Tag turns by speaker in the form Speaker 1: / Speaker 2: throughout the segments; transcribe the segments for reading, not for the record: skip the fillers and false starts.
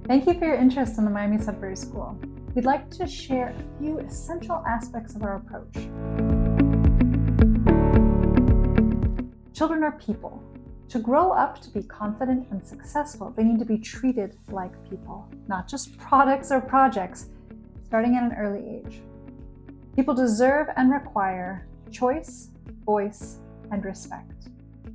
Speaker 1: Thank you for your interest in the Miami Sudbury School. We'd like to share a few essential aspects of our approach. Children are people. To grow up to be confident and successful, they need to be treated like people, not just products or projects, starting at an early age. People deserve and require choice, voice, and respect.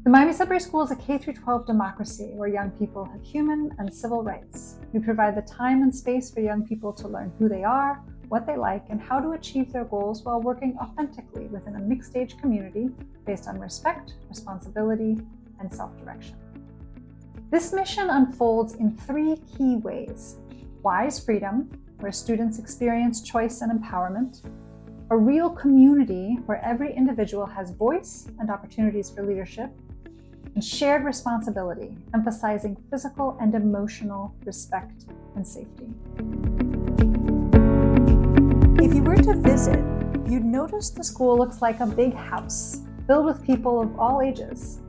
Speaker 1: The Miami Sudbury School is a K-12 democracy where young people have human and civil rights. We provide the time and space for young people to learn who they are, what they like, and how to achieve their goals while working authentically within a mixed-age community based on respect, responsibility, and self-direction. This mission unfolds in three key ways: wise freedom, where students experience choice and empowerment; a real community where every individual has voice and opportunities for leadership; and shared responsibility, emphasizing physical and emotional respect and safety. If you were to visit, you'd notice the school looks like a big house filled with people of all ages.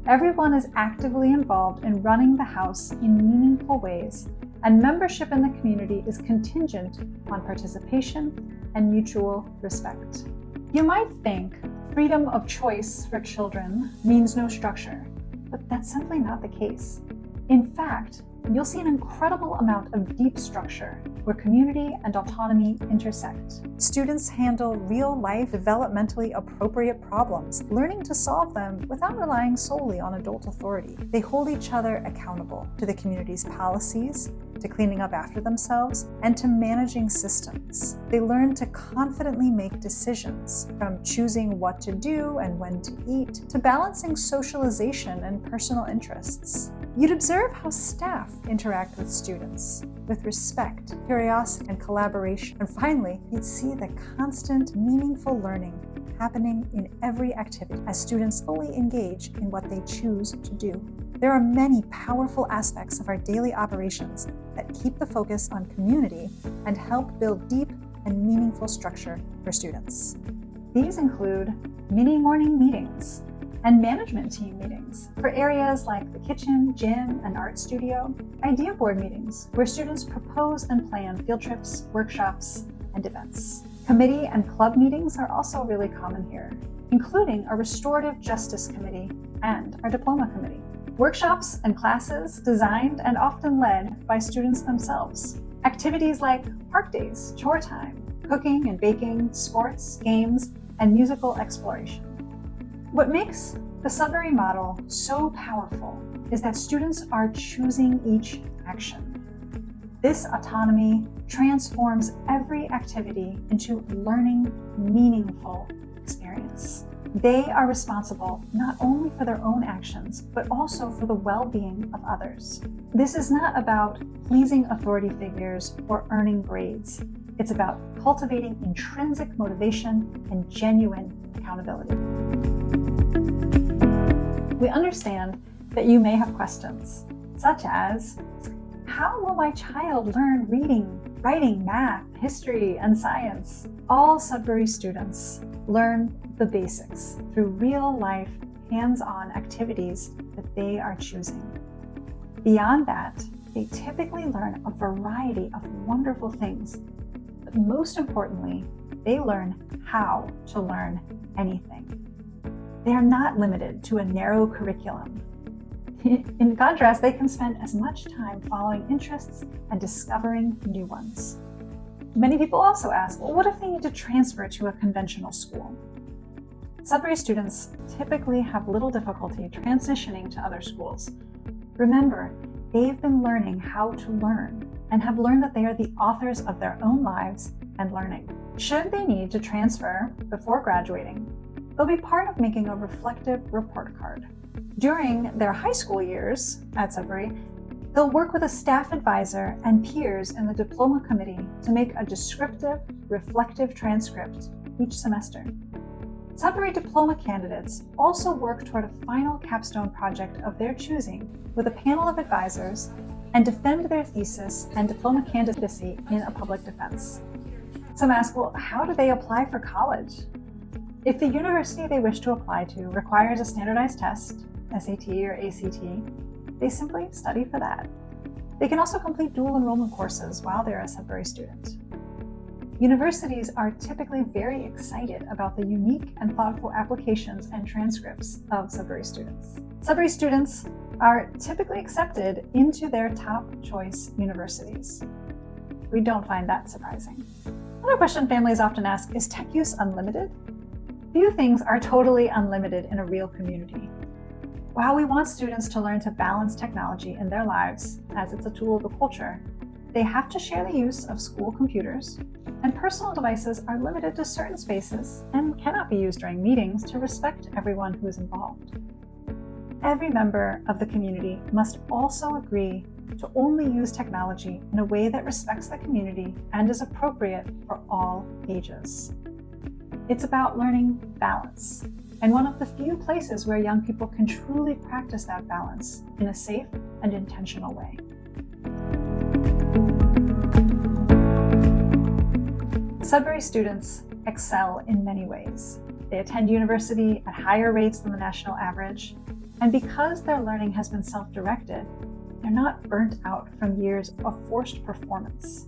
Speaker 1: Everyone is actively involved in running the house in meaningful ways, and membership in the community is contingent on participation and mutual respect. You might think freedom of choice for children means no structure, but that's simply not the case. In fact, you'll see an incredible amount of deep structure where community and autonomy intersect. Students handle real-life, developmentally appropriate problems, learning to solve them without relying solely on adult authority. They hold each other accountable to the community's policies, to cleaning up after themselves, and to managing systems. They learn to confidently make decisions, from choosing what to do and when to eat, to balancing socialization and personal interests. You'd observe how staff interact with students, with respect, curiosity, and collaboration. And finally, you'd see the constant, meaningful learning happening in every activity as students fully engage in what they choose to do. There are many powerful aspects of our daily operations that keep the focus on community and help build deep and meaningful structure for students. These include mini morning meetings and management team meetings for areas like the kitchen, gym, and art studio; idea board meetings where students propose and plan field trips, workshops, and events. Committee and club meetings are also really common here, including a restorative justice committee and our diploma committee. Workshops and classes designed and often led by students themselves. Activities like park days, chore time, cooking and baking, sports, games, and musical exploration. What makes the Sudbury model so powerful is that students are choosing each action. This autonomy transforms every activity into a learning, meaningful experience. They are responsible not only for their own actions, but also for the well-being of others. This is not about pleasing authority figures or earning grades. It's about cultivating intrinsic motivation and genuine accountability. We understand that you may have questions, such as, how will my child learn reading, writing, math, history, and science? All Sudbury students learn the basics through real-life, hands-on activities that they are choosing. Beyond that, they typically learn a variety of wonderful things, but most importantly, they learn how to learn anything. They are not limited to a narrow curriculum. In contrast, they can spend as much time following interests and discovering new ones. Many people also ask, well, what if they need to transfer to a conventional school? Sudbury students typically have little difficulty transitioning to other schools. Remember, they've been learning how to learn and have learned that they are the authors of their own lives and learning. Should they need to transfer before graduating, they'll be part of making a reflective report card. During their high school years at Sudbury, they'll work with a staff advisor and peers in the diploma committee to make a descriptive, reflective transcript each semester. Sudbury diploma candidates also work toward a final capstone project of their choosing with a panel of advisors and defend their thesis and diploma candidacy in a public defense. Some ask, well, how do they apply for college? If the university they wish to apply to requires a standardized test, SAT or ACT, they simply study for that. They can also complete dual enrollment courses while they're a Sudbury student. Universities are typically very excited about the unique and thoughtful applications and transcripts of Sudbury students. Sudbury students are typically accepted into their top choice universities. We don't find that surprising. Another question families often ask, is tech use unlimited? Few things are totally unlimited in a real community. While we want students to learn to balance technology in their lives as it's a tool of the culture, they have to share the use of school computers, and personal devices are limited to certain spaces and cannot be used during meetings to respect everyone who is involved. Every member of the community must also agree to only use technology in a way that respects the community and is appropriate for all ages. It's about learning balance, and one of the few places where young people can truly practice that balance in a safe and intentional way. Sudbury students excel in many ways. They attend university at higher rates than the national average, and because their learning has been self-directed, they're not burnt out from years of forced performance.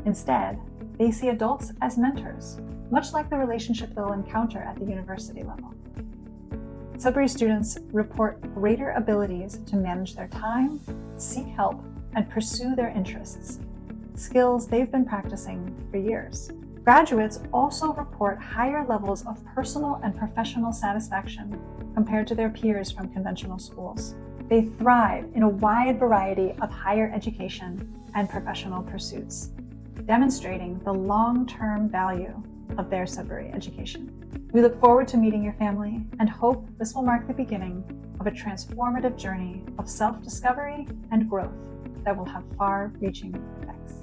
Speaker 1: Instead, they see adults as mentors, much like the relationship they'll encounter at the university level. Sudbury students report greater abilities to manage their time, seek help, and pursue their interests, skills they've been practicing for years. Graduates also report higher levels of personal and professional satisfaction compared to their peers from conventional schools. They thrive in a wide variety of higher education and professional pursuits, demonstrating the long-term value of their Sudbury education. We look forward to meeting your family and hope this will mark the beginning of a transformative journey of self-discovery and growth that will have far-reaching effects.